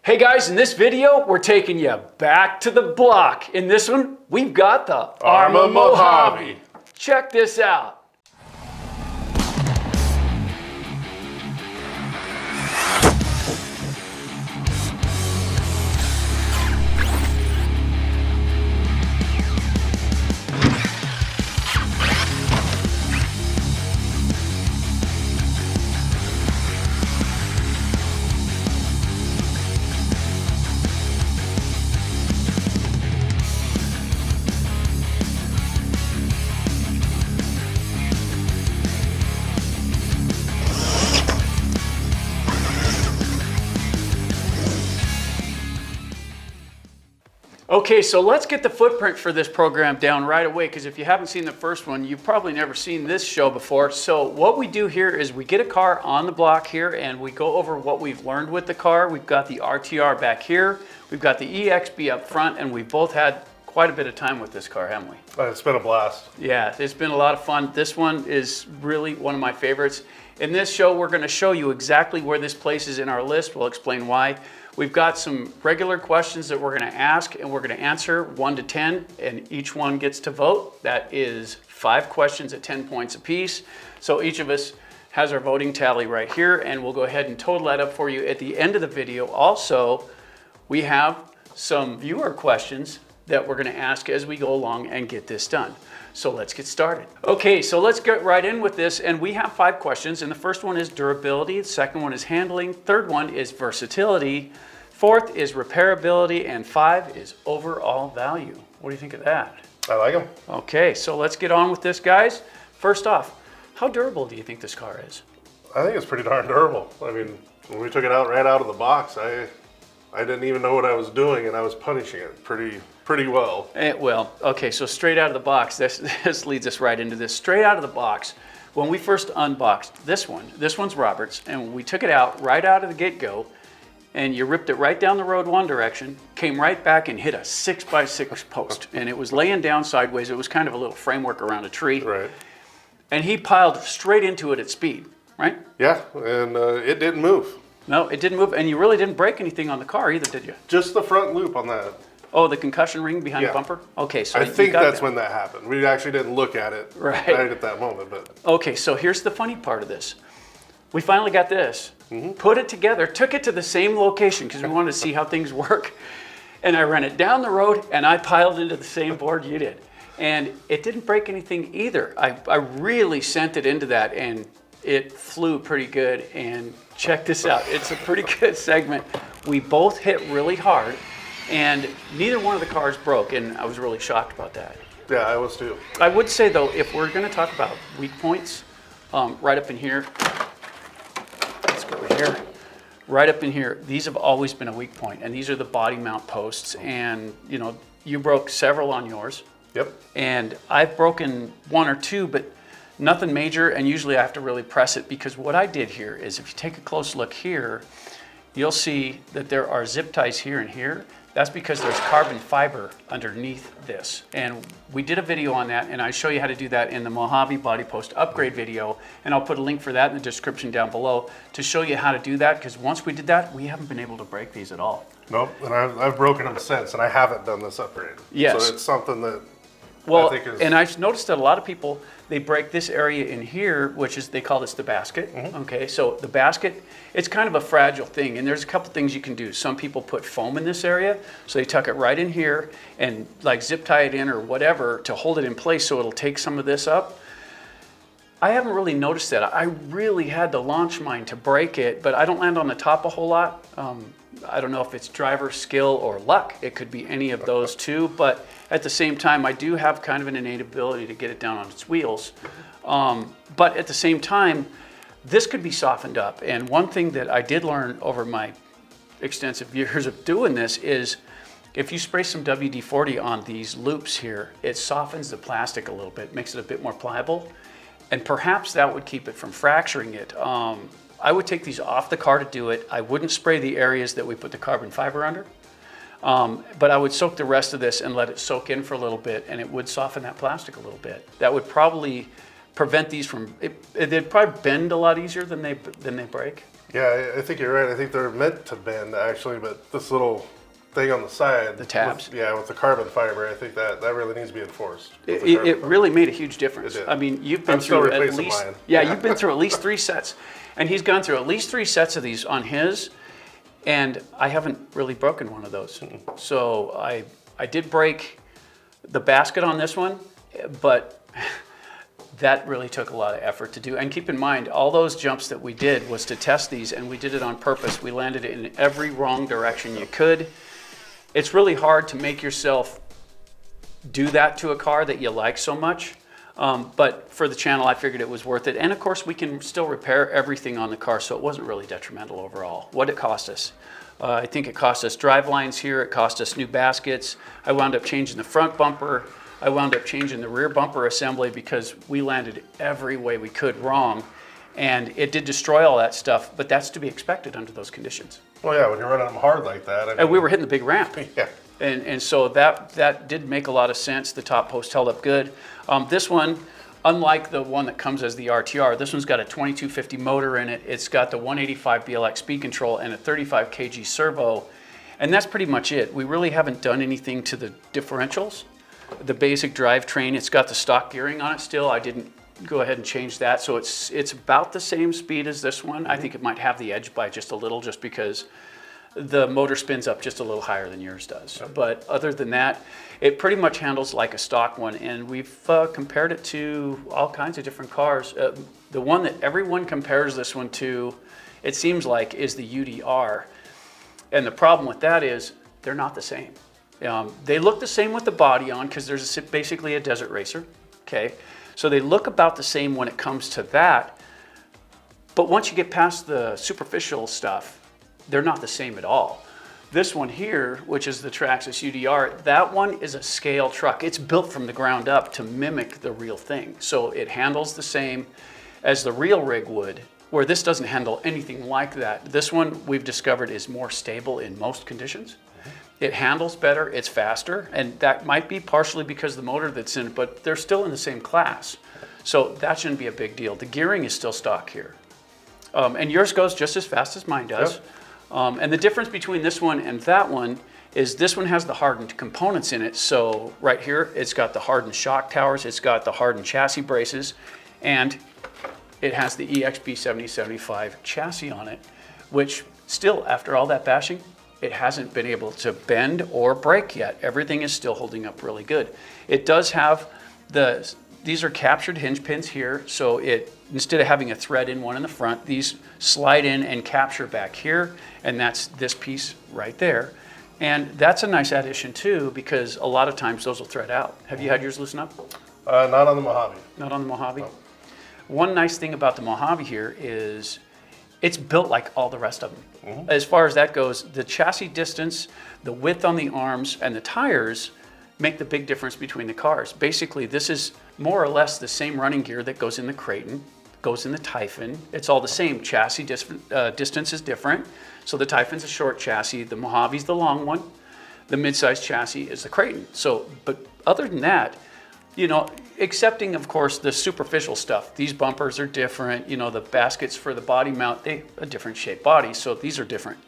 Hey guys, in this video, we're taking you back to the block. In this one, we've got the Arrma Mojave. Check this out. Okay, so let's get the footprint for this program down right away, because if you haven't seen the first one, you've probably never seen this show before. So what we do here is we get a car on the block here and we go over what we've learned with the car. We've got the RTR back here, we've got the EXB up front, and we've both had quite a bit of time with this car, haven't we? It's been a blast. Yeah, it's been a lot of fun. This one is really one of my favorites. In this show, we're going to show you exactly where this places in our list. We'll explain why. We've got some regular questions that we're going to ask, and we're going to answer 1 to 10, and each one gets to vote. That is 5 questions at 10 points apiece. So each of us has our voting tally right here, and we'll go ahead and total that up for you at the end of the video. Also, we have some viewer questions that we're going to ask as we go along and get this done. So let's get started. Okay, so let's get right in with this, and we have 5 questions, and the first one is durability, the second one is handling, third one is versatility, fourth is repairability, and 5 is overall value. What do you think of that? I like them. Okay, so let's get on with this, guys. First off, how durable do you think this car is? I think it's pretty darn durable. I mean, when we took it out right out of the box, I didn't even know what I was doing, and I was punishing it pretty well. Well, okay, so straight out of the box, this leads us right into this. Straight out of the box, when we first unboxed this one's Robert's, and we took it out right out of the get-go, and you ripped it right down the road one direction, came right back and hit a 6x6 post, and it was laying down sideways. It was kind of a little framework around a tree. Right. And he piled straight into it at speed, right? Yeah, and it didn't move. No, it didn't move, and you really didn't break anything on the car either, did you? Just the front loop on that. Oh, the concussion ring behind Yeah. the bumper? Okay, so I think that's that. when that happened. We actually didn't look at it right at that moment. But okay, so here's the funny part of this. We finally got this, put it together, took it to the same location because we wanted to see how things work. And I ran it down the road and I piled into the same board you did. And it didn't break anything either. I really sent it into that and it flew pretty good. And check this out, it's a pretty good segment. We both hit really hard and neither one of the cars broke, and I was really shocked about that. yeah, I was too. I would say though, if we're gonna talk about weak points, right up in here, let's go over here, right up in here, these have always been a weak point, and these are the body mount posts, and you know, you broke several on yours. Yep. And I've broken 1 or 2, but nothing major, and usually I have to really press it, because what I did here is, if you take a close look here, you'll see that there are zip ties here and here. That's because there's carbon fiber underneath this. And we did a video on that, and I show you how to do that in the Mojave body post upgrade video, and I'll put a link for that in the description down below to show you how to do that, because once we did that, we haven't been able to break these at all. Nope, and I've broken them since, and I haven't done this upgrade. Yes. So it's something that Well, I think is... and I've noticed that a lot of people, they break this area in here, which is, they call this the basket. Okay, so the basket, it's kind of a fragile thing, and there's a couple things you can do. Some people put foam in this area, so they tuck it right in here and like zip tie it in or whatever to hold it in place so it'll take some of this up. I haven't really noticed that. I really had to launch mine to break it, but I don't land on the top a whole lot. I don't know if it's driver skill or luck. It could be any of those two, but at the same time, I do have kind of an innate ability to get it down on its wheels. But at the same time, this could be softened up. And one thing that I did learn over my extensive years of doing this is, if you spray some WD-40 on these loops here, it softens the plastic a little bit, makes it a bit more pliable, and perhaps that would keep it from fracturing it. I would take these off the car to do it. I wouldn't spray the areas that we put the carbon fiber under, but I would soak the rest of this and let it soak in for a little bit, and it would soften that plastic a little bit. That would probably prevent these from, they'd probably bend a lot easier than they break. Yeah, I think you're right. I think they're meant to bend actually, but this little thing on the side, The tabs. with the carbon fiber, I think that really needs to be enforced. It really made a huge difference. It did. I mean, you've been I'm still through at replacing least mine. you've been through at least 3 sets, and he's gone through at least 3 sets of these on his, and I haven't really broken one of those. So I did break the basket on this one, but that really took a lot of effort to do. And keep in mind, all those jumps that we did was to test these, and we did it on purpose. We landed it in every wrong direction you could. It's really hard to make yourself do that to a car that you like so much. But for the channel, I figured it was worth it. And of course, we can still repair everything on the car, so it wasn't really detrimental overall. What did it cost us? I think it cost us drive lines here. It cost us new baskets. I wound up changing the front bumper. I wound up changing the rear bumper assembly because we landed every way we could wrong. And it did destroy all that stuff, but that's to be expected under those conditions. Well, yeah, when you're running them hard like that. I mean, And we were hitting the big ramp. Yeah. And so that did make a lot of sense. The top post held up good. This one, unlike the one that comes as the RTR, this one's got a 2250 motor in it. It's got the 185 BLX speed control and a 35 kg servo. And that's pretty much it. We really haven't done anything to the differentials. The basic drivetrain, it's got the stock gearing on it still. I didn't go ahead and change that. So it's about the same speed as this one. I think it might have the edge by just a little, just because the motor spins up just a little higher than yours does. But other than that, it pretty much handles like a stock one. And we've compared it to all kinds of different cars. The one that everyone compares this one to, it seems like, is the UDR. And the problem with that is they're not the same. They look the same with the body on because there's basically a desert racer. Okay, so they look about the same when it comes to that. But once you get past the superficial stuff, they're not the same at all. This one here, which is the Traxxas UDR, that one is a scale truck. It's built from the ground up to mimic the real thing. So it handles the same as the real rig would, where this doesn't handle anything like that. This one, we've discovered, is more stable in most conditions. It handles better, it's faster, and that might be partially because of the motor that's in it, but they're still in the same class. So that shouldn't be a big deal. The gearing is still stock here. And yours goes just as fast as mine does. Yep. And the difference between this one and that one is this one has the hardened components in it. So right here, it's got the hardened shock towers, it's got the hardened chassis braces, and it has the EXP 7075 chassis on it, which still, after all that bashing, it hasn't been able to bend or break yet. Everything is still holding up really good. It does have these are captured hinge pins here, so instead of having a thread in one in the front, these slide in and capture back here, and that's this piece right there. And that's a nice addition too, because a lot of times those will thread out. Have you had yours loosen up? Not on the Mojave. Not on the Mojave? No. One nice thing about the Mojave here is it's built like all the rest of them. As far as that goes, the chassis distance, the width on the arms, and the tires make the big difference between the cars. Basically, this is more or less the same running gear that goes in the Creighton, goes in the Typhon. It's all the same. Chassis distance is different. So the Typhon's a short chassis, the Mojave's the long one, the mid-size chassis is the Creighton. So, but other than that, you know, excepting of course the superficial stuff. These bumpers are different, you know, the baskets for the body mount, they a different shaped body, so these are different.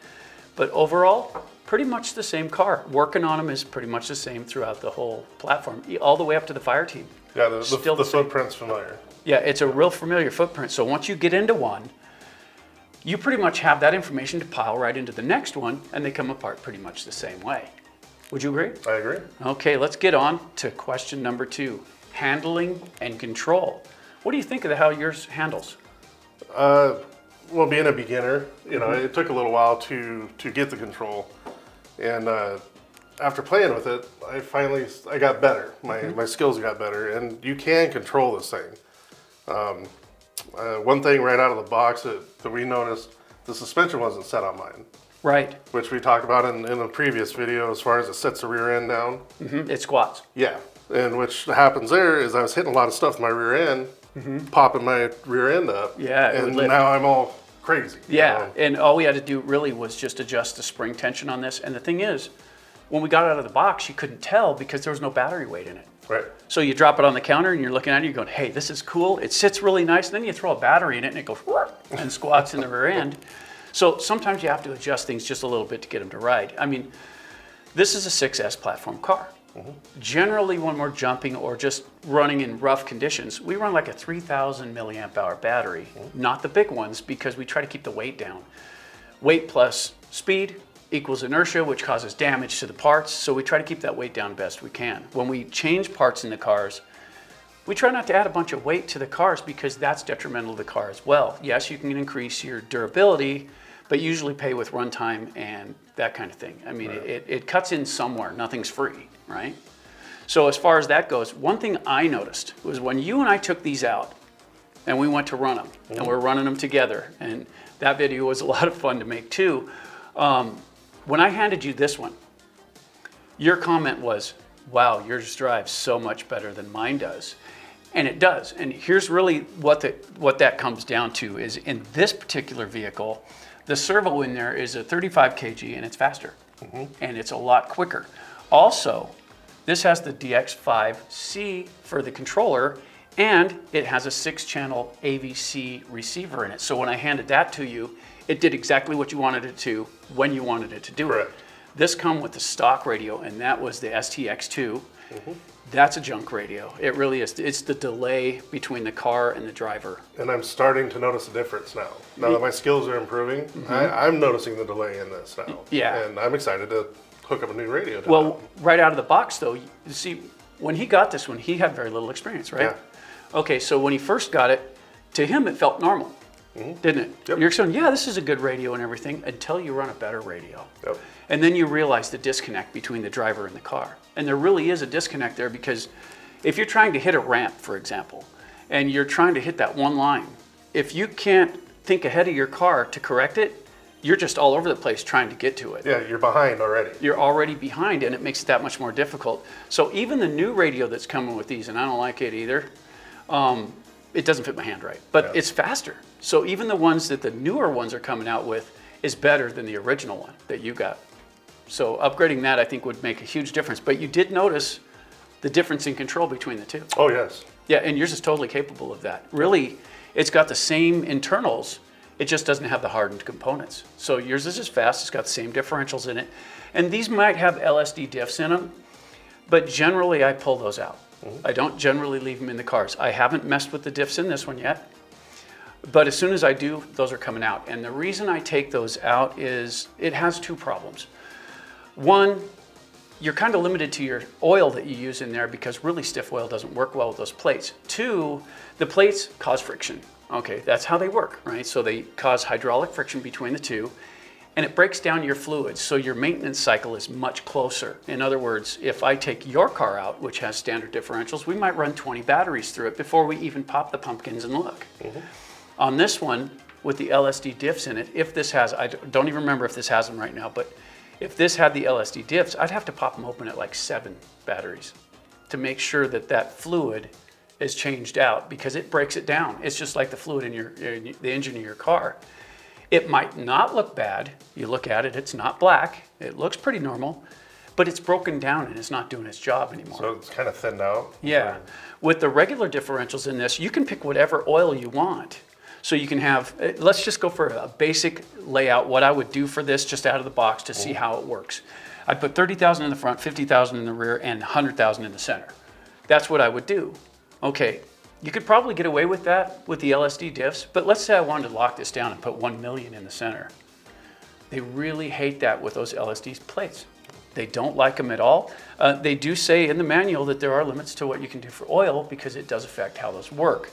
But overall, pretty much the same car. Working on them is pretty much the same throughout the whole platform, all the way up to the fire team. Yeah, the Still the same. footprint's familiar. Yeah, it's a real familiar footprint. So once you get into one, you pretty much have that information to pile right into the next one, and they come apart pretty much the same way. Would you agree? I agree. Okay, let's get on to question number 2, handling and control. What do you think of how yours handles? Well, being a beginner, you know, it took a little while to get the control, and after playing with it, I got better. My skills got better, and you can control this thing. One thing right out of the box that we noticed, the suspension wasn't set on mine. Right. Which we talked about in a previous video as far as it sets the rear end down. It squats. Yeah, and which happens there is I was hitting a lot of stuff with my rear end, popping my rear end up. Yeah, it would and lift. now I'm all crazy. you Yeah, know? and all we had to do really was just adjust the spring tension on this. And the thing is, when we got it out of the box, you couldn't tell because there was no battery weight in it. Right. So you drop it on the counter and you're looking at it, you're going, hey, this is cool. It sits really nice. And then you throw a battery in it and it goes and squats in the rear end. So sometimes you have to adjust things just a little bit to get them to ride. I mean, this is a 6S platform car. Generally, when we're jumping or just running in rough conditions, we run like a 3,000 milliamp hour battery, not the big ones, because we try to keep the weight down. Weight plus speed equals inertia, which causes damage to the parts, so we try to keep that weight down best we can. When we change parts in the cars, we try not to add a bunch of weight to the cars because that's detrimental to the car as well. Yes, you can increase your durability, but usually pay with runtime and that kind of thing. I mean, it cuts in somewhere, nothing's free, right? So as far as that goes, one thing I noticed was when you and I took these out and we went to run them, and we're running them together, and that video was a lot of fun to make too. When I handed you this one, your comment was, wow, yours drives so much better than mine does. And it does. And here's really what that comes down to is in this particular vehicle, the servo in there is a 35 kg and it's faster. And it's a lot quicker. Also, this has the DX5C for the controller, and it has a 6-channel AVC receiver in it. So when I handed that to you, it did exactly what you wanted it to when you wanted it to do it. This come with the stock radio, and that was the STX2. That's a junk radio. It really is. It's the delay between the car and the driver. And I'm starting to notice a difference now. Now that my skills are improving, I'm noticing the delay in this now. Yeah. And I'm excited to hook up a new radio to Well, right out of the box though, you see, when he got this one, he had very little experience, right? Yeah. Okay, so when he first got it, to him it felt normal, didn't it? Yep. You're saying, yeah, this is a good radio and everything, until you run a better radio. Yep. And then you realize the disconnect between the driver and the car. And there really is a disconnect there, because if you're trying to hit a ramp, for example, and you're trying to hit that one line, if you can't think ahead of your car to correct it, you're just all over the place trying to get to it. Yeah, you're behind already. You're already behind, and it makes it that much more difficult. So even the new radio that's coming with these, and I don't like it either, it doesn't fit my hand right, but it's faster. So even the ones that the newer ones are coming out with is better than the original one that you got. So upgrading that, I think, would make a huge difference. But you did notice the difference in control between the two. Oh, yes. Yeah, and yours is totally capable of that. Really, it's got the same internals, it just doesn't have the hardened components. So yours is just fast, it's got the same differentials in it. And these might have LSD diffs in them, but generally I pull those out. I don't generally leave them in the cars. I haven't messed with the diffs in this one yet, but as soon as I do, those are coming out. And the reason I take those out is it has two problems. One, you're kind of limited to your oil that you use in there, because really stiff oil doesn't work well with those plates. Two, the plates cause friction. Okay, that's how they work, right? So they cause hydraulic friction between the two, and it breaks down your fluids, so your maintenance cycle is much closer. In other words, if I take your car out, which has standard differentials, we might run 20 batteries through it before we even pop the pumpkins and look. On this one, with the LSD diffs in it, if this has, I don't even remember if this has them right now, but if this had the LSD diffs, I'd have to pop them open at like 7 batteries to make sure that that fluid is changed out, because it breaks it down. It's just like the fluid in the engine of your car. It might not look bad. You look at it, it's not black. It looks pretty normal, but it's broken down and it's not doing its job anymore. So it's kind of thinned out. Yeah. With the regular differentials in this, you can pick whatever oil you want. So you can have, let's just go for a basic layout, what I would do for this just out of the box to see how it works. I'd put 30,000 in the front, 50,000 in the rear, and 100,000 in the center. That's what I would do. Okay, you could probably get away with that with the LSD diffs, but let's say I wanted to lock this down and put 1 million in the center. They really hate that with those LSD plates. They don't like them at all. They do say in the manual that there are limits to what you can do for oil, because it does affect how those work.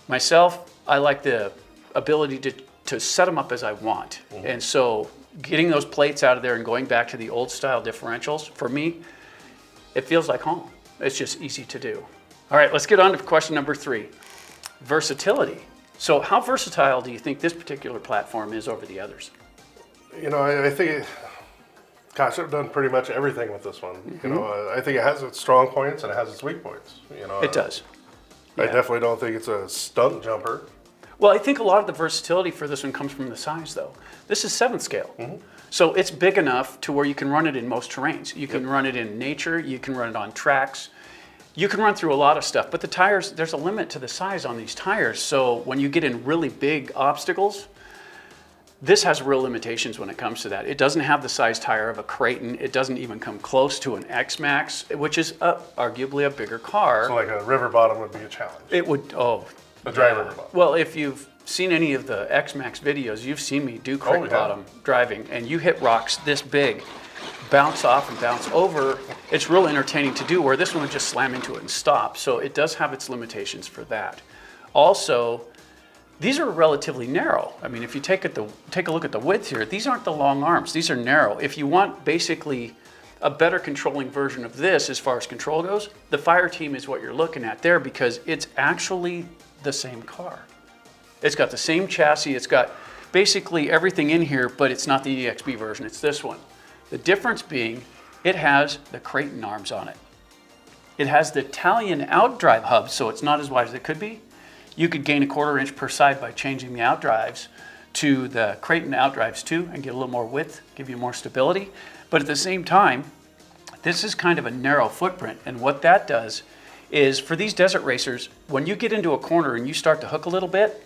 Myself, I like the ability to set them up as I want. And so getting those plates out of there and going back to the old style differentials, for me, it feels like home. It's just easy to do. All right, let's get on to question number 3, versatility. So how versatile do you think this particular platform is over the others? You know, I think, gosh, I've done pretty much everything with this one. You know, I think it has its strong points and it has its weak points. You know, It does. I definitely don't think it's a stunt jumper. Well, I think a lot of the versatility for this one comes from the size, though. This is 7th scale. So it's big enough to where you can run it in most terrains. You can run it in nature, you can run it on tracks, you can run through a lot of stuff, but the tires, there's a limit to the size on these tires. So when you get in really big obstacles, This has real limitations when it comes to that. It doesn't have the size tire of a Creighton. It doesn't even come close to an X-Max, which is arguably a bigger car. So like a river bottom would be a challenge. It would, A dry river bottom. well, if you've seen any of the X-Max videos, you've seen me do Creighton bottom driving, and you hit rocks this big, bounce off and bounce over. It's real entertaining to do, where this one would just slam into it and stop. So it does have its limitations for that. Also, these are relatively narrow. I mean, if you take a look at the width here, these aren't the long arms. These are narrow. If you want basically a better controlling version of this as far as control goes, the Fire Team is what you're looking at there, because it's actually the same car. It's got the same chassis. It's got basically everything in here, but it's not the EXB version. It's this one. The difference being it has the Creighton arms on it. It has the Italian outdrive hub, so it's not as wide as it could be. You could gain a 1/4 inch per side by changing the outdrives to the Creighton outdrives too, and get a little more width, give you more stability. But at the same time, this is kind of a narrow footprint, and what that does is, for these desert racers, when you get into a corner and you start to hook a little bit,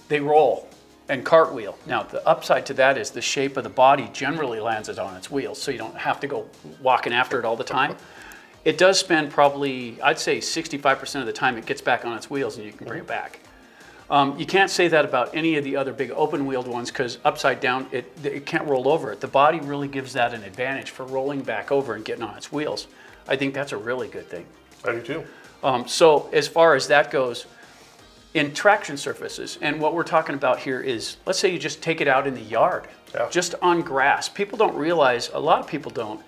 they roll and cartwheel. Now, the upside to that is the shape of the body generally lands it on its wheels, so you don't have to go walking after it all the time. It does spend probably, I'd say 65% of the time it gets back on its wheels and you can bring it back. You can't say that about any of the other big open-wheeled ones, because upside down, it can't roll over it. The body really gives that an advantage for rolling back over and getting on its wheels. I think that's a really good thing. I do too. So as far as that goes, in traction surfaces, and what we're talking about here is, let's say you just take it out in the yard, just on grass. People don't realize, a lot of people don't,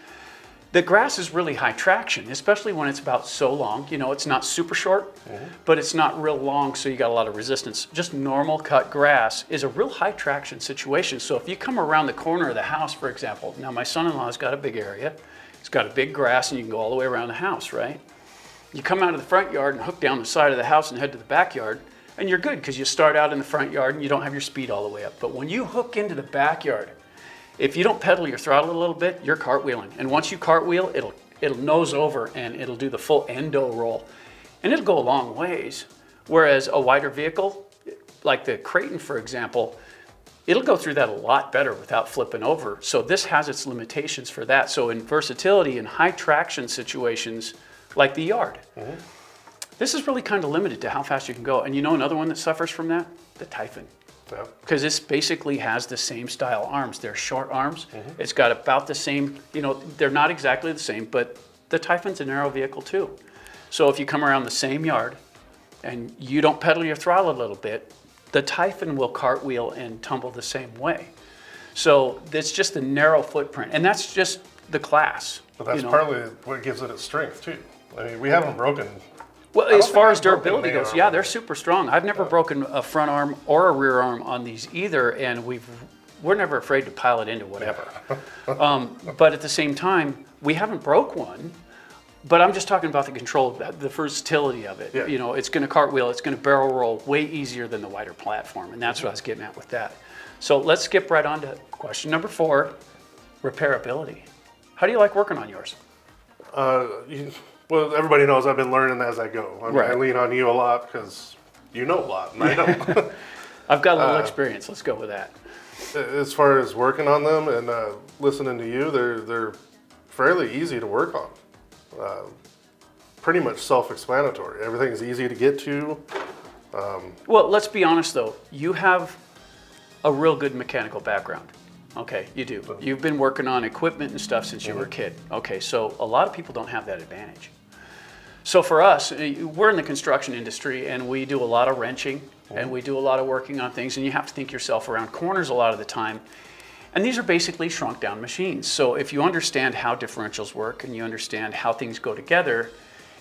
the grass is really high traction, especially when it's about so long. You know, it's not super short, but it's not real long, so you got a lot of resistance. Just normal cut grass is a real high traction situation. So if you come around the corner of the house, for example, now my son-in-law's got a big area. He's got a big grass, and you can go all the way around the house, right? You come out of the front yard and hook down the side of the house and head to the backyard, and you're good, because you start out in the front yard and you don't have your speed all the way up. But when you hook into the backyard, if you don't pedal your throttle a little bit, you're cartwheeling. And once you cartwheel, it'll nose over and it'll do the full endo roll. And it'll go a long ways. Whereas a wider vehicle, like the Creighton, for example, it'll go through that a lot better without flipping over. So this has its limitations for that. So in versatility and high traction situations, like the yard, this is really kind of limited to how fast you can go. And you know another one that suffers from that? The Typhon. Because this basically has the same style arms. They're short arms. It's got about the same, you know, they're not exactly the same, but the Typhon's a narrow vehicle too. So if you come around the same yard and you don't pedal your throttle a little bit, the Typhon will cartwheel and tumble the same way. So it's just a narrow footprint, and that's just the class. But that's partly what gives it its strength too. I mean, we haven't broken. Well, as far as durability goes, yeah, they're super strong. I've never broken a front arm or a rear arm on these either, and we're never afraid to pile it into whatever. But at the same time, we haven't broke one. But I'm just talking about the control, the versatility of it. You know, it's going to cartwheel, it's going to barrel roll way easier than the wider platform, and that's what I was getting at with that. So let's skip right on to question number 4, repairability. How do you like working on yours? Well, everybody knows I've been learning as I go. I mean, I lean on you a lot because you know a lot, and I don't. I've got a little experience. Let's go with that. As far as working on them and listening to you, they're fairly easy to work on. Pretty much self-explanatory. Everything's easy to get to. Well, let's be honest though. You have a real good mechanical background. Okay, you do. You've been working on equipment and stuff since you were a kid. Okay, so a lot of people don't have that advantage. So for us, we're in the construction industry, and we do a lot of wrenching, and we do a lot of working on things, and you have to think yourself around corners a lot of the time. And these are basically shrunk down machines. So if you understand how differentials work and you understand how things go together,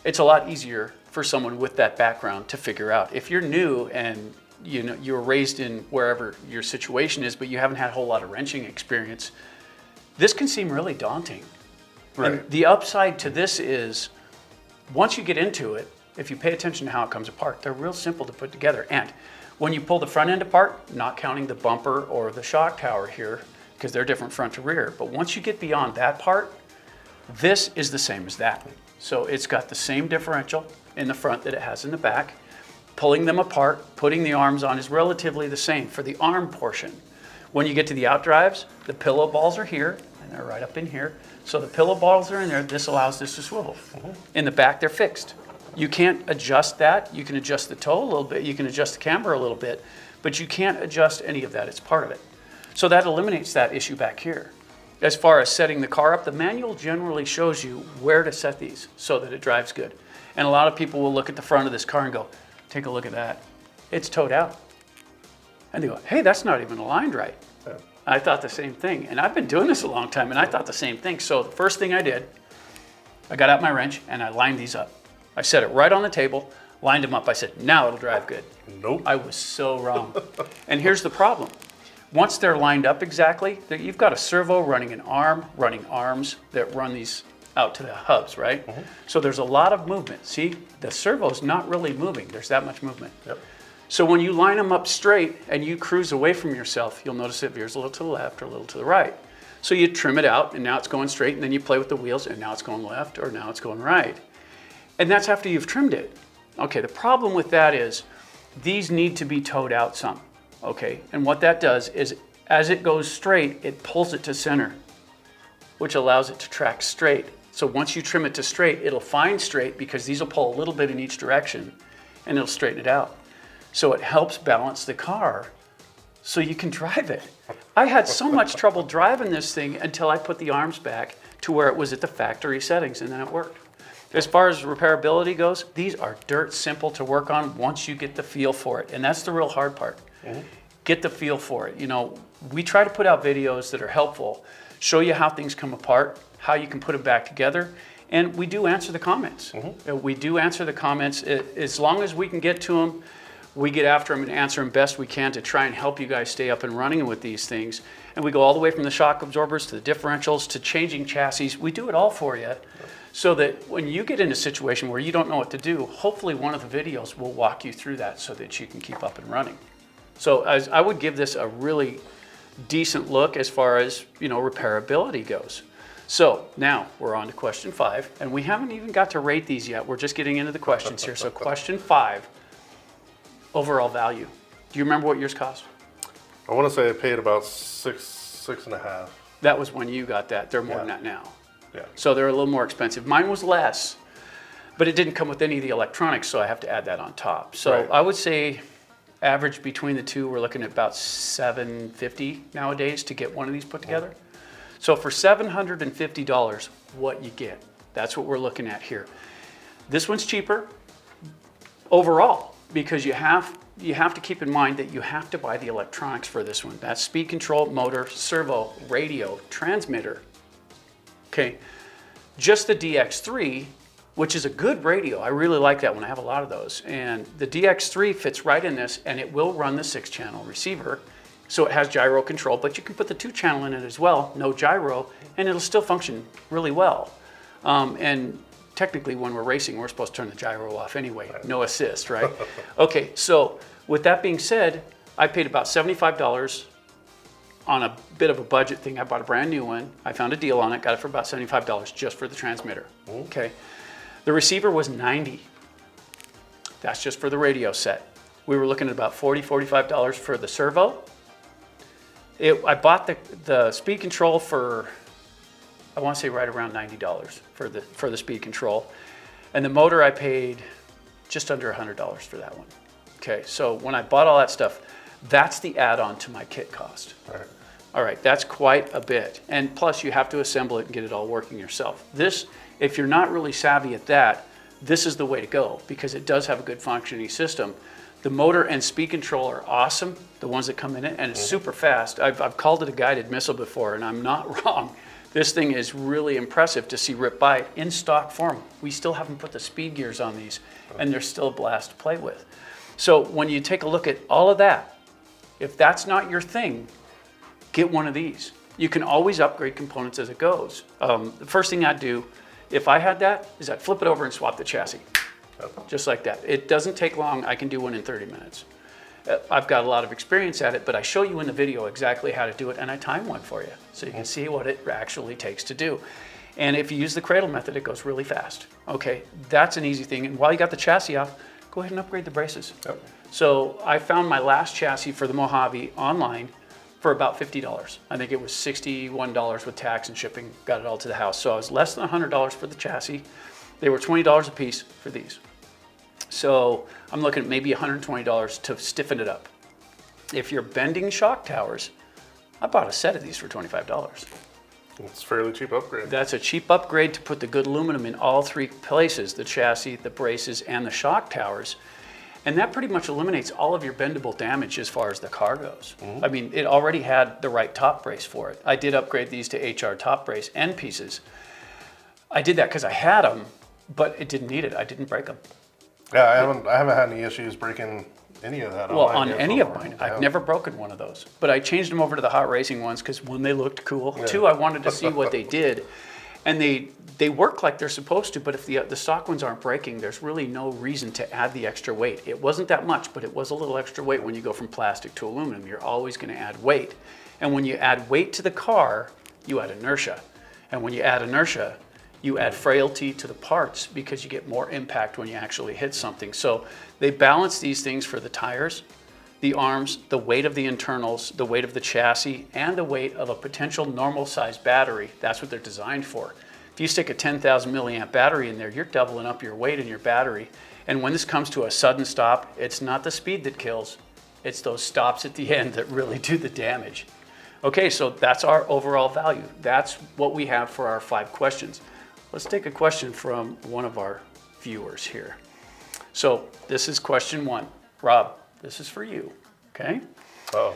it's a lot easier for someone with that background to figure out. If you're new and you know you were raised in wherever your situation is, but you haven't had a whole lot of wrenching experience, this can seem really daunting. Right. And the upside to this is, once you get into it, if you pay attention to how it comes apart, they're real simple to put together. And when you pull the front end apart, not counting the bumper or the shock tower here, because they're different front to rear, but once you get beyond that part, this is the same as that. So it's got the same differential in the front that it has in the back. Pulling them apart, putting the arms on is relatively the same for the arm portion. When you get to the outdrives, the pillow balls are here, and they're right up in here. So the pillow balls are in there. This allows this to swivel. In the back, they're fixed. You can't adjust that. You can adjust the toe a little bit. You can adjust the camber a little bit, but you can't adjust any of that. It's part of it. So that eliminates that issue back here. As far as setting the car up, the manual generally shows you where to set these so that it drives good. And a lot of people will look at the front of this car and go, take a look at that. It's towed out. And they go, hey, that's not even aligned right. Yeah. I thought the same thing. And I've been doing this a long time, and I thought the same thing. So the first thing I did, I got out my wrench and I lined these up. I set it right on the table, lined them up. I said, now it'll drive good. Nope. I was so wrong. And here's the problem. Once they're lined up exactly, you've got a servo running an arm, running arms that run these out to the hubs, right? So there's a lot of movement. See, the servo's not really moving. There's that much movement. Yep. So when you line them up straight and you cruise away from yourself, you'll notice it veers a little to the left or a little to the right. So you trim it out and now it's going straight, and then you play with the wheels and now it's going left or now it's going right. And that's after you've trimmed it. Okay, the problem with that is these need to be towed out some. Okay, and what that does is as it goes straight, it pulls it to center, which allows it to track straight. So once you trim it to straight, it'll find straight because these will pull a little bit in each direction and it'll straighten it out. So it helps balance the car so you can drive it. I had so much trouble driving this thing until I put the arms back to where it was at the factory settings, and then it worked. As far as repairability goes, these are dirt simple to work on once you get the feel for it. And that's the real hard part. Get the feel for it. You know, we try to put out videos that are helpful, show you how things come apart, how you can put it back together. And we do answer the comments. We do answer the comments. As long as we can get to them, we get after them and answer them best we can to try and help you guys stay up and running with these things. And we go all the way from the shock absorbers to the differentials to changing chassis. We do it all for you so that when you get in a situation where you don't know what to do, hopefully one of the videos will walk you through that so that you can keep up and running. So I would give this a really decent look as far as, you know, repairability goes. So now we're on to question 5, and we haven't even got to rate these yet. We're just getting into the questions here. So question 5, overall value. Do you remember what yours cost? I want to say I paid about six and a half. That was when you got that. They're more than that now. Yeah. So they're a little more expensive. Mine was less, but it didn't come with any of the electronics, so I have to add that on top. So Right. I would say average between the two, we're looking at about $750 nowadays to get one of these put together. So for $750, what you get, that's what we're looking at here. This one's cheaper overall because you have to keep in mind that you have to buy the electronics for this one. That's speed control, motor, servo, radio, transmitter. Okay, just the DX3, which is a good radio. I really like that one. I have a lot of those. And the DX3 fits right in this, and it will run the 6-channel receiver. So it has gyro control, but you can put the 2-channel in it as well, no gyro, and it'll still function really well. And technically when we're racing, we're supposed to turn the gyro off anyway, no assist, right? Okay, so with that being said, I paid about $75 on a bit of a budget thing. I bought a brand new one. I found a deal on it, got it for about $75 just for the transmitter, okay? The receiver was $90. That's just for the radio set. We were looking at about $40, $45 for the servo. I bought the speed control for, I want to say right around $90 for the speed control. And the motor I paid just under $100 for that one. Okay, so when I bought all that stuff, that's the add-on to my kit cost. All right, that's quite a bit. And plus you have to assemble it and get it all working yourself. This, if you're not really savvy at that, this is the way to go because it does have a good functioning system. The motor and speed control are awesome, the ones that come in it, and it's super fast. I've called it a guided missile before, and I'm not wrong. This thing is really impressive to see rip by in stock form. We still haven't put the speed gears on these, and they're still a blast to play with. So when you take a look at all of that, if that's not your thing, get one of these. You can always upgrade components as it goes. The first thing I'd do, if I had that, is I'd flip it over and swap the chassis. Just like that. It doesn't take long. I can do one in 30 minutes. I've got a lot of experience at it, but I show you in the video exactly how to do it, and I time one for you so you can see what it actually takes to do. And if you use the cradle method, it goes really fast. Okay, that's an easy thing. And while you got the chassis off, go ahead and upgrade the braces. So I found my last chassis for the Mojave online. for about $50. I think it was $61 with tax and shipping, got it all to the house. So I was less than $100 for the chassis. They were $20 a piece for these. So I'm looking at maybe $120 to stiffen it up. If you're bending shock towers, I bought a set of these for $25. It's a fairly cheap upgrade. That's a cheap upgrade to put the good aluminum in all three places, the chassis, the braces, and the shock towers. And that pretty much eliminates all of your bendable damage as far as the car goes. I mean, it already had the right top brace for it. I did upgrade these to HR top brace end pieces. I did that because I had them, but it didn't need it. I didn't break them. Yeah, I haven't had any issues breaking any of that. Well, on any of mine, I've never broken one of those. But I changed them over to the hot racing ones because one, they looked cool. Yeah. Two, I wanted to see what they did. And they work like they're supposed to, but if the stock ones aren't breaking, there's really no reason to add the extra weight. It wasn't that much, but it was a little extra weight when you go from plastic to aluminum. You're always going to add weight. And when you add weight to the car, you add inertia. And when you add inertia, you add frailty to the parts because you get more impact when you actually hit something. So they balance these things for the tires, the arms, the weight of the internals, the weight of the chassis, and the weight of a potential normal size battery. That's what they're designed for. If you stick a 10,000 milliamp battery in there, you're doubling up your weight in your battery. And when this comes to a sudden stop, it's not the speed that kills, it's those stops at the end that really do the damage. Okay, so that's our overall value. That's what we have for our 5 questions. Let's take a question from one of our viewers here. So this is question 1. Rob, this is for you, okay? Oh.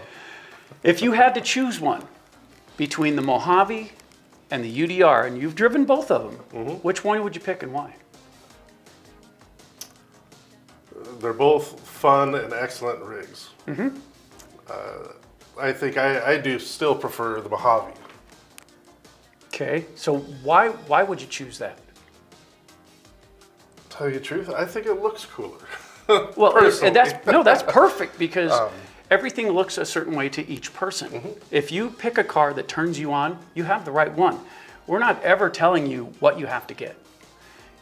If you had to choose one between the Mojave and the UDR, and you've driven both of them, which one would you pick and why? They're both fun and excellent rigs. I think I do still prefer the Mojave. Okay, so why would you choose that? Tell you the truth, I think it looks cooler. Well, and that's perfect because everything looks a certain way to each person. If you pick a car that turns you on, you have the right one. We're not ever telling you what you have to get.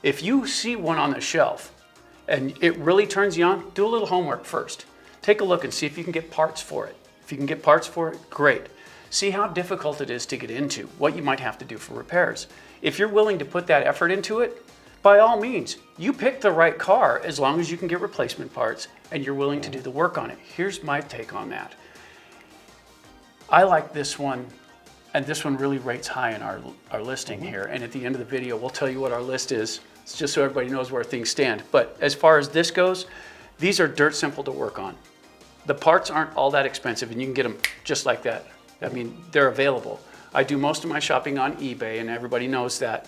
If you see one on the shelf and it really turns you on, do a little homework first. Take a look and see if you can get parts for it. If you can get parts for it, great. See how difficult it is to get into, what you might have to do for repairs. If you're willing to put that effort into it, by all means, you pick the right car as long as you can get replacement parts and you're willing to do the work on it. Here's my take on that. I like this one, and this one really rates high in our listing here. And at the end of the video, we'll tell you what our list is. It's just so everybody knows where things stand. But as far as this goes, these are dirt simple to work on. The parts aren't all that expensive and you can get them just like that. I mean, they're available. I do most of my shopping on eBay, and everybody knows that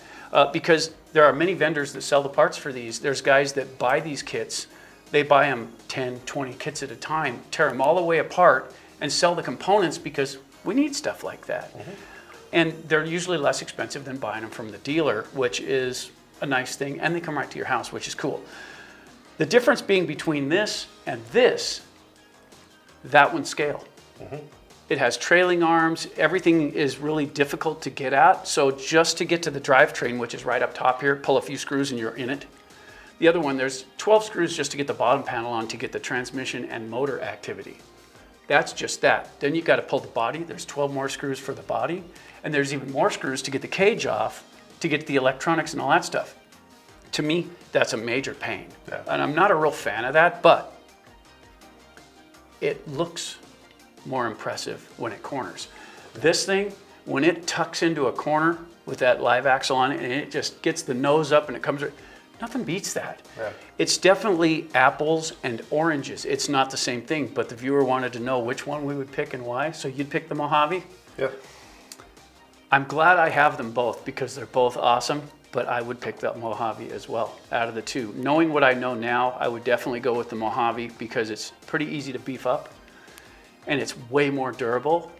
because there are many vendors that sell the parts for these. There's guys that buy these kits. They buy them 10, 20 kits at a time, tear them all the way apart, and sell the components because we need stuff like that. And they're usually less expensive than buying them from the dealer, which is a nice thing, and they come right to your house, which is cool. The difference being between this and this, that one's scale. It has trailing arms. Everything is really difficult to get at. So just to get to the drivetrain, which is right up top here, pull a few screws and you're in it. The other one, there's 12 screws just to get the bottom panel on to get the transmission and motor activity. That's just that. Then you've got to pull the body. There's 12 more screws for the body. And there's even more screws to get the cage off, to get the electronics and all that stuff. To me, that's a major pain. Yeah. And I'm not a real fan of that, but it looks more impressive when it corners. This thing, when it tucks into a corner with that live axle on it and it just gets the nose up and it comes, nothing beats that. Yeah. It's definitely apples and oranges. It's not the same thing, but the viewer wanted to know which one we would pick and why, so you'd pick the Mojave? Yeah. I'm glad I have them both because they're both awesome, but I would pick the Mojave as well out of the two. Knowing what I know now, I would definitely go with the Mojave because it's pretty easy to beef up and it's way more durable,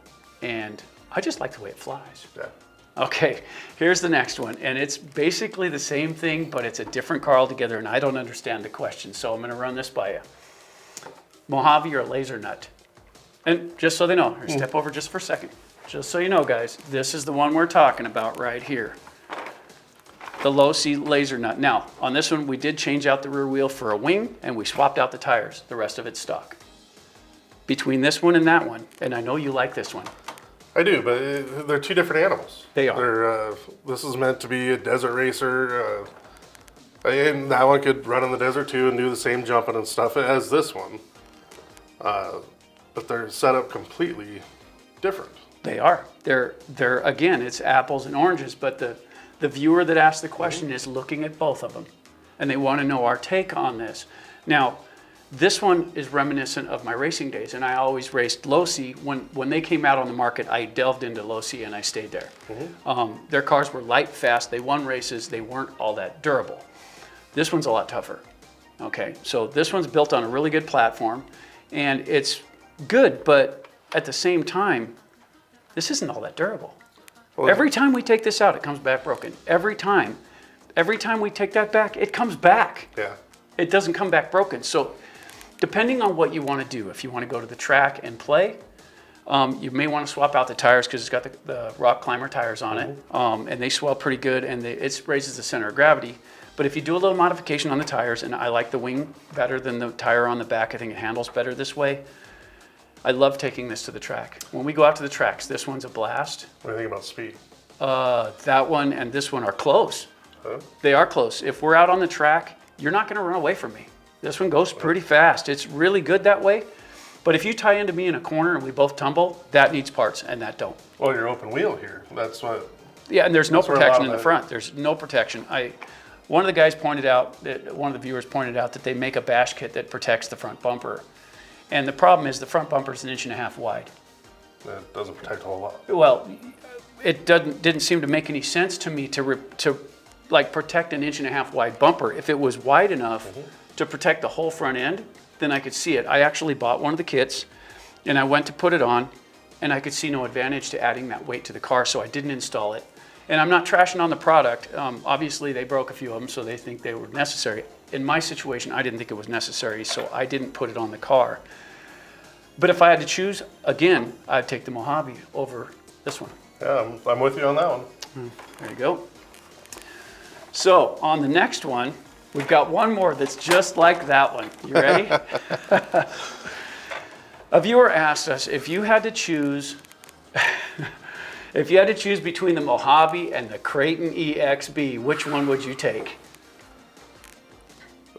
and I just like the way it flies. Yeah. Okay, here's the next one, and it's basically the same thing, but it's a different car altogether, and I don't understand the question, so I'm gonna run this by you. Mojave or laser nut? And just so they know, step over just for a second. Just so you know, guys, this is the one we're talking about right here. The low C laser nut. Now, on this one, we did change out the rear wheel for a wing, and we swapped out the tires. The rest of it's stock. between this one and that one, and I know you like this one. I do, but they're two different animals. They are. This is meant to be a desert racer, and that one could run in the desert too and do the same jumping and stuff as this one. But they're set up completely different. They are. They're again, it's apples and oranges, but the viewer that asked the question is looking at both of them, and they want to know our take on this. Now, this one is reminiscent of my racing days, and I always raced low C. When they came out on the market, I delved into low C and I stayed there. Their cars were light, fast, they won races, they weren't all that durable. This one's a lot tougher. Okay, so this one's built on a really good platform, and it's good, but at the same time, this isn't all that durable. Well, every time we take this out, it comes back broken. Every time we take that back, it comes back. Yeah. It doesn't come back broken. So depending on what you want to do, if you want to go to the track and play, you may want to swap out the tires because it's got the rock climber tires on it, and they swell pretty good, and it raises the center of gravity. But if you do a little modification on the tires, and I like the wing better than the tire on the back, I think it handles better this way. I love taking this to the track. When we go out to the tracks, this one's a blast. What do you think about speed? That one and this one are close. Huh? They are close. If we're out on the track, you're not going to run away from me. This one goes pretty fast. It's really good that way. But if you tie into me in a corner and we both tumble, that needs parts and that don't. Well, you're open wheel here. That's what. Yeah, and there's no protection in the that- front. There's no protection. One of the guys pointed out, one of the viewers pointed out that they make a bash kit that protects the front bumper. And the problem is the front bumper is 1.5 inches wide. That doesn't protect a whole lot. Well, it didn't seem to make any sense to me to like protect 1.5 inches wide bumper. If it was wide enough to protect the whole front end, then I could see it. I actually bought one of the kits and I went to put it on and I could see no advantage to adding that weight to the car, so I didn't install it. And I'm not trashing on the product. Obviously they broke a few of them, so they think they were necessary. In my situation, I didn't think it was necessary, so I didn't put it on the car. But if I had to choose, again, I'd take the Mojave over this one. Yeah, I'm with you on that one. There you go. So on the next one, we've got one more that's just like that one. You ready? A viewer asked us if you had to choose, if you had to choose between the Mojave and the Creighton EXB, which one would you take?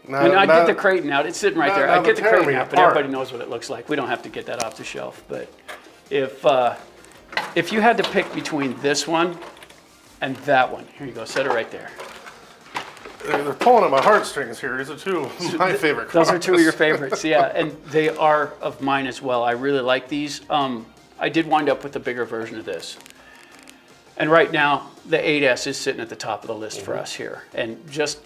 And I'd get the Creighton out. It's sitting right there. I'd get the Creighton out, but everybody knows what it looks like. We don't have to get that off the shelf. But if you had to pick between this one and that one, here you go. Set it right there. They're pulling at my heartstrings here. These are two of my favorite cars. Those are two of your favorites, yeah. And they are of mine as well. I really like these. I did wind up with a bigger version of this. And right now, the 8S is sitting at the top of the list for us here. And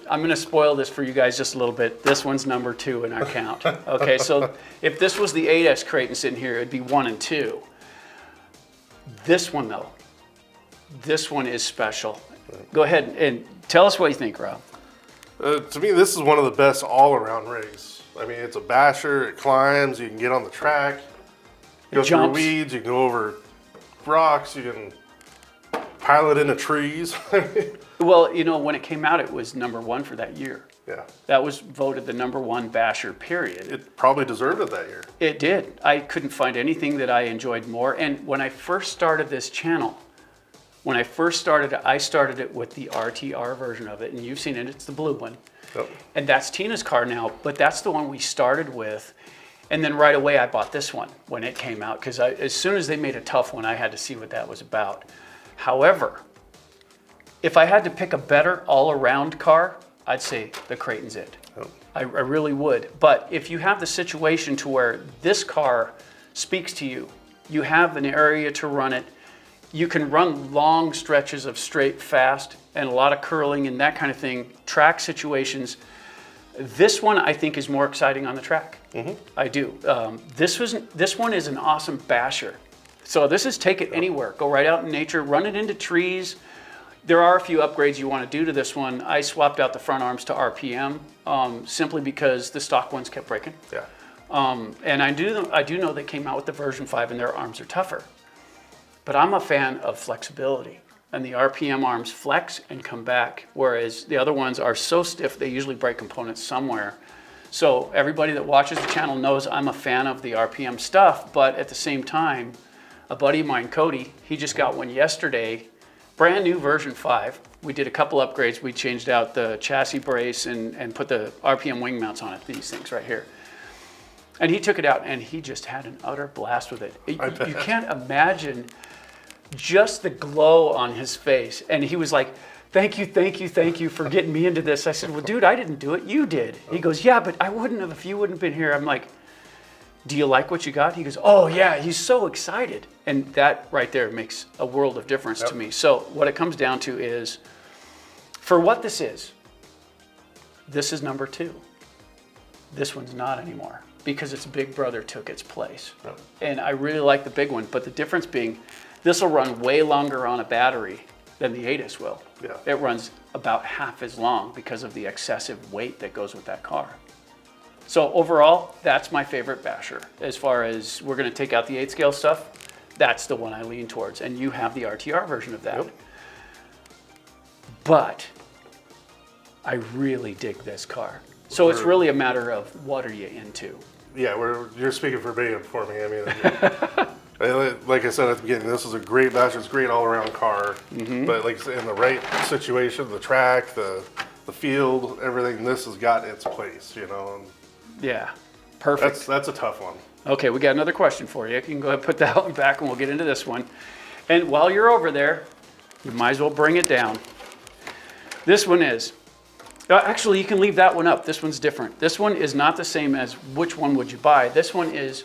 I'm going to spoil this for you guys just a little bit. This one's number 2 in our count. Okay, so if this was the 8S Creighton sitting here, it'd be 1 and 2. This one, though, this one is special. Go ahead and tell us what you think, Rob. To me, this is one of the best all-around rigs. I mean, it's a basher. It climbs. You can get on the track. Go through jumps. weeds. You can go over rocks. You can pilot into trees. Well, you know, when it came out, it was number 1 for that year. Yeah. That was voted the number 1 basher, period. It probably deserved it that year. It did. I couldn't find anything that I enjoyed more. And when I first started this channel, I started it with the RTR version of it. And you've seen it. It's the blue one. Yep. And that's Tina's car now. But that's the one we started with. And then right away, I bought this one when it came out. Because as soon as they made a tough one, I had to see what that was about. However, if I had to pick a better all-around car, I'd say the Creighton's it. Yep. I really would. But if you have the situation to where this car speaks to you, you have an area to run it, you can run long stretches of straight fast and a lot of curling and that kind of thing, track situations, this one I think is more exciting on the track. I do. This one is an awesome basher. So this is take it anywhere. Go right out in nature, run it into trees. There are a few upgrades you want to do to this one. I swapped out the front arms to RPM simply because the stock ones kept breaking. Yeah. And I do know they came out with the version 5 and their arms are tougher. But I'm a fan of flexibility. And the RPM arms flex and come back, whereas the other ones are so stiff they usually break components somewhere. So everybody that watches the channel knows I'm a fan of the RPM stuff, but at the same time, a buddy of mine, Cody, he just got one yesterday, brand new version 5. We did a couple upgrades. We changed out the chassis brace and put the RPM wing mounts on it, these things right here. And he took it out and he just had an utter blast with it. You can't imagine just the glow on his face. And he was like, thank you for getting me into this. I said, well, dude, I didn't do it, you did. He goes, yeah, but I wouldn't have if you wouldn't have been here. I'm like, do you like what you got? He goes, oh yeah, he's so excited. And that right there makes a world of difference to me. So what it comes down to is, for what this is number 2. This one's not anymore because its big brother took its place. And I really like the big one, but the difference being, this will run way longer on a battery than the 8S will. Yeah. It runs about half as long because of the excessive weight that goes with that car. So overall, that's my favorite basher. As far as we're going to take out the 8 scale stuff, that's the one I lean towards. And you have the RTR version of that. Yep. But I really dig this car. So it's really a matter of what are you into? Yeah, you're speaking verbatim for me. I mean, like I said at the beginning, this is a great basher. It's a great all-around car. But like in the right situation, the track, the field, everything, this has got its place, you know. And yeah, perfect. That's a tough one. Okay, we got another question for you. You can go ahead and put that one back and we'll get into this one. And while you're over there, you might as well bring it down. This one is, actually you can leave that one up. This one's different. This one is not the same as which one would you buy. This one is,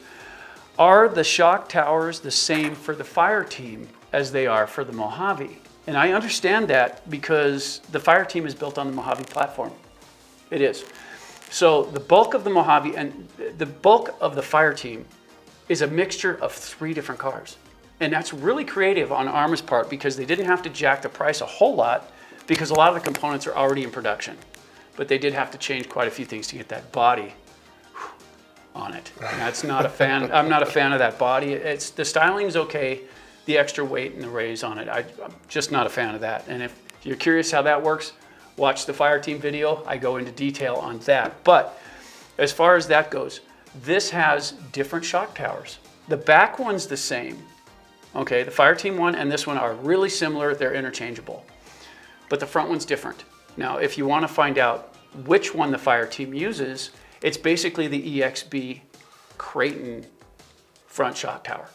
are the shock towers the same for the Fire Team as they are for the Mojave? And I understand that because the Fire Team is built on the Mojave platform. It is. So the bulk of the Mojave and the bulk of the Fire Team is a mixture of 3 different cars. And that's really creative on Arrma's part because they didn't have to jack the price a whole lot because a lot of the components are already in production. But they did have to change quite a few things to get that body on it. And that's not a fan. I'm not a fan of that body. It's the styling's okay. The extra weight and the raise on it, I'm just not a fan of that. And if you're curious how that works, watch the Fire Team video. I go into detail on that. But as far as that goes, this has different shock towers. The back one's the same. Okay, the Fire Team one and this one are really similar. They're interchangeable. But the front one's different. Now, if you want to find out which one the Fire Team uses, it's basically the EXB Creighton front shock tower.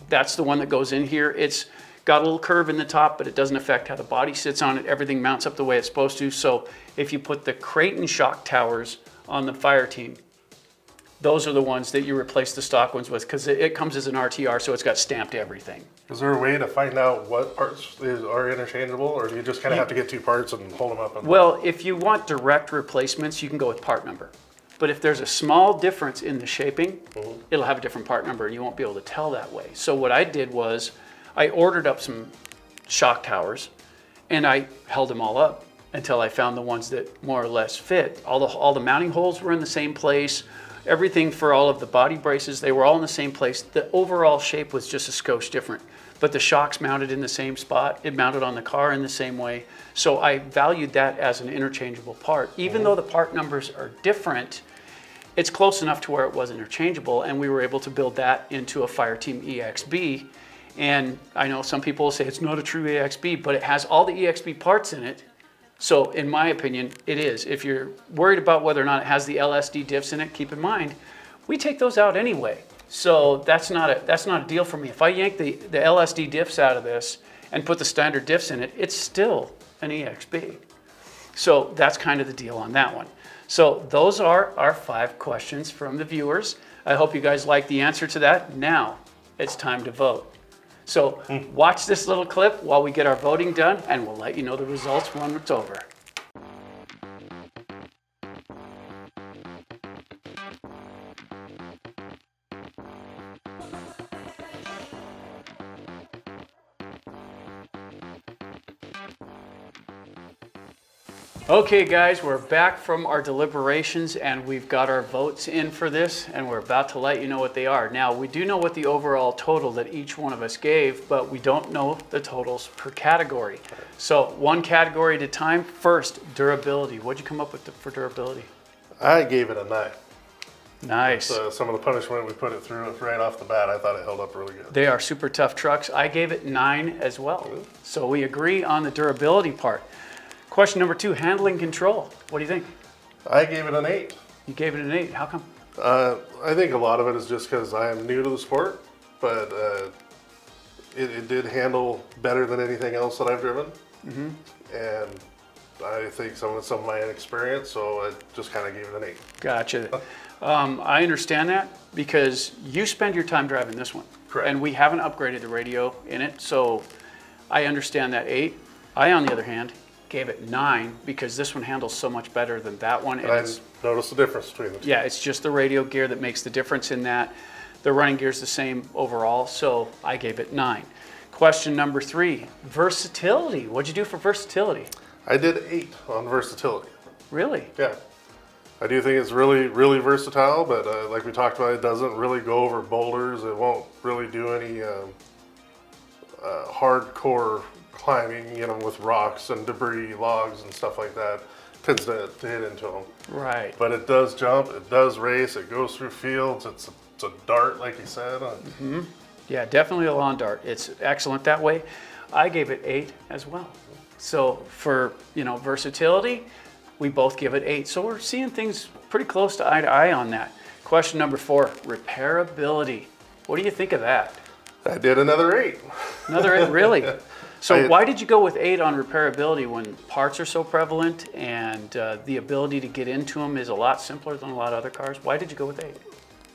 That's the one that goes in here. It's got a little curve in the top, but it doesn't affect how the body sits on it. Everything mounts up the way it's supposed to. So if you put the Creighton shock towers on the Fire Team, those are the ones that you replace the stock ones with because it comes as an RTR, so it's got stamped everything. Is there a way to find out what parts are interchangeable, or do you just kind of have to get 2 parts and hold them up? Well, if you want direct replacements, you can go with part number. But if there's a small difference in the shaping, it'll have a different part number and you won't be able to tell that way. So what I did was I ordered up some shock towers and I held them all up until I found the ones that more or less fit. All the mounting holes were in the same place. Everything for all of the body braces, they were all in the same place. The overall shape was just a skosh different, but the shocks mounted in the same spot. It mounted on the car in the same way. So I valued that as an interchangeable part. Even though the part numbers are different, it's close enough to where it was interchangeable, and we were able to build that into a Fire Team EXB. And I know some people will say it's not a true EXB, but it has all the EXB parts in it. So in my opinion, it is. If you're worried about whether or not it has the LSD diffs in it, keep in mind, we take those out anyway. So that's not a deal for me. If I yank the LSD diffs out of this and put the standard diffs in it, it's still an EXB. So that's kind of the deal on that one. So those are our 5 questions from the viewers. I hope you guys like the answer to that. Now it's time to vote. So watch this little clip while we get our voting done, and we'll let you know the results when it's over. Okay guys, we're back from our deliberations and we've got our votes in for this and we're about to let you know what they are. Now, we do know what the overall total that each one of us gave, but we don't know the totals per category. So one category at a time. First, durability. What'd you come up with for durability? I gave it a 9. Nice. Some of the punishment we put it through right off the bat, I thought it held up really good. They are super tough trucks. I gave it 9 as well. So we agree on the durability part. Question number 2, handling control. What do you think? I gave it an 8. You gave it an 8. How come? I think a lot of it is just because I am new to the sport, but it did handle better than anything else that I've driven. And I think some of my inexperience, so I just kind of gave it an 8. Gotcha. I understand that because you spend your time driving this one. Correct. And we haven't upgraded the radio in it, so I understand that 8. I, on the other hand, gave it 9 because this one handles so much better than that one. And I noticed the difference between the two. Yeah, it's just the radio gear that makes the difference in that. The running gear is the same overall, so I gave it 9. Question number 3, versatility. What'd you do for versatility? I did 8 on versatility. Really? Yeah. I do think it's really, really versatile, but like we talked about, it doesn't really go over boulders. It won't really do any hardcore climbing, with rocks and debris, logs and stuff like that. Tends to hit into them. Right. But it does jump, it does race, it goes through fields. It's a dart, like you said. Yeah, definitely a lawn dart. It's excellent that way. I gave it 8 as well. So for, versatility, we both give it 8. So we're seeing things pretty close to eye to eye on that. Question number 4, repairability. What do you think of that? I did another 8. Another 8, really? So why did you go with 8 on repairability when parts are so prevalent and the ability to get into them is a lot simpler than a lot of other cars? Why did you go with 8?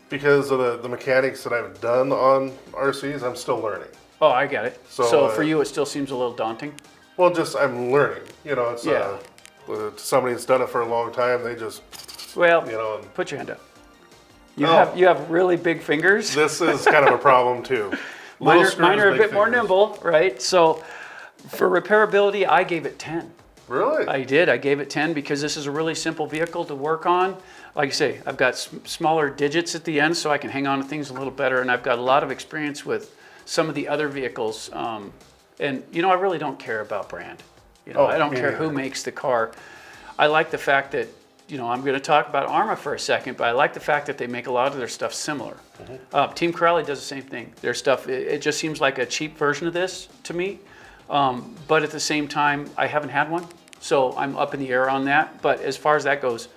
Because of the mechanics that I've done on RCs, I'm still learning. Oh, I get it. So, So for you, it still seems a little daunting? Well, just I'm learning. It's Yeah. Somebody that's done it for a long time. They just, Well, and put your hand up. You Oh. have really big fingers. this is kind of a problem too. Mine Little are a screws, bit big more fingers. nimble, right? So for repairability, I gave it 10. Really? I did. I gave it 10 because this is a really simple vehicle to work on. Like I say, I've got smaller digits at the end so I can hang on to things a little better, and I've got a lot of experience with some of the other vehicles. And I really don't care about brand. I don't me care neither. who makes the car. I like the fact that, I'm going to talk about Arrma for a second, but I like the fact that they make a lot of their stuff similar. Team Corrali does the same thing. Their stuff, it just seems like a cheap version of this to me. But at the same time, I haven't had one, so I'm up in the air on that. But as far as that goes,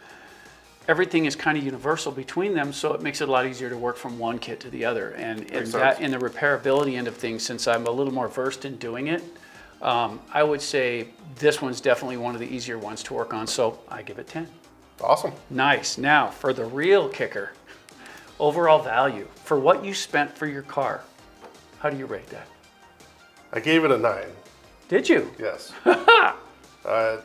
everything is kind of universal between them, so it makes it a lot easier to work from one kit to the other. And in the repairability end of things, since I'm a little more versed in doing it, I would say this one's definitely one of the easier ones to work on, so I give it 10. Awesome. Nice. Now, for the real kicker, overall value. For what you spent for your car, how do you rate that? I gave it a 9. Did you? Yes. The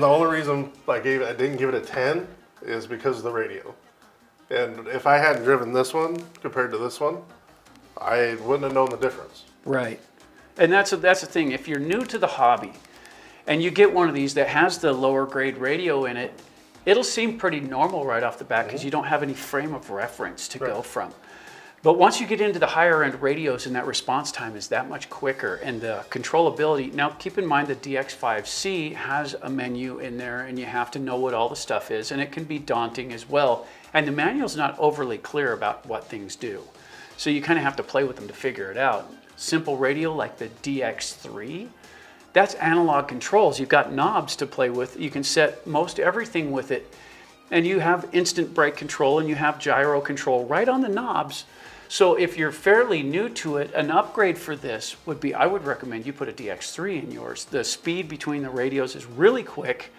only reason I didn't give it a 10 is because of the radio. And if I hadn't driven this one compared to this one, I wouldn't have known the difference. Right. And that's the thing. If you're new to the hobby and you get one of these that has the lower grade radio in it, it'll seem pretty normal right off the bat because you don't have any frame of reference to go from. But once you get into the higher end radios and that response time is that much quicker and the controllability. Now keep in mind the DX5C has a menu in there and you have to know what all the stuff is, and it can be daunting as well. And the manual's not overly clear about what things do. So you kind of have to play with them to figure it out. Simple radio like the DX3, that's analog controls. You've got knobs to play with. You can set most everything with it. And you have instant brake control and you have gyro control right on the knobs. So if you're fairly new to it, an upgrade for this would be, I would recommend you put a DX3 in yours. The speed between the radios is really quick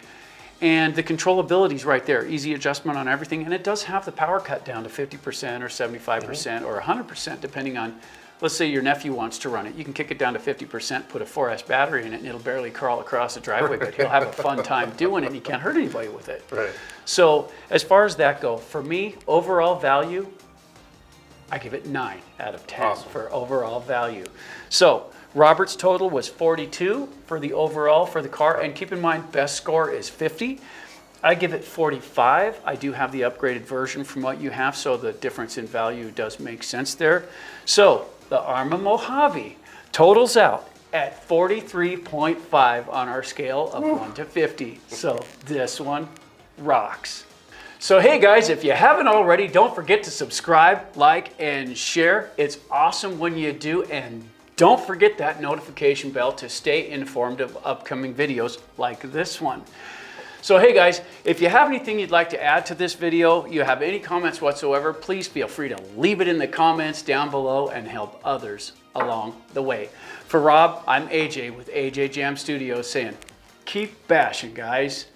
and the controllability is right there. Easy adjustment on everything. And it does have the power cut down to 50% or 75% or 100% depending on, let's say your nephew wants to run it. You can kick it down to 50%, put a 4S battery in it, and it'll barely crawl across the driveway, but he'll have a fun time doing it, and he can't hurt anybody with it. Right. So as far as that go, for me, overall value, I give it 9 out of 10 for overall value. So Robert's total was 42 for the overall for the car, and keep in mind, best score is 50. I give it 45. I do have the upgraded version from what you have, so the difference in value does make sense there. So the Arrma Mojave totals out at 43.5 on our scale of 1 to 50. So this one rocks. So hey guys, if you haven't already, don't forget to subscribe, like, and share. It's awesome when you do, and don't forget that notification bell to stay informed of upcoming videos like this one. So hey guys, if you have anything you'd like to add to this video, you have any comments whatsoever, please feel free to leave it in the comments down below and help others along the way. For Rob, I'm AJ with AJ Jam Studios saying, keep bashing guys.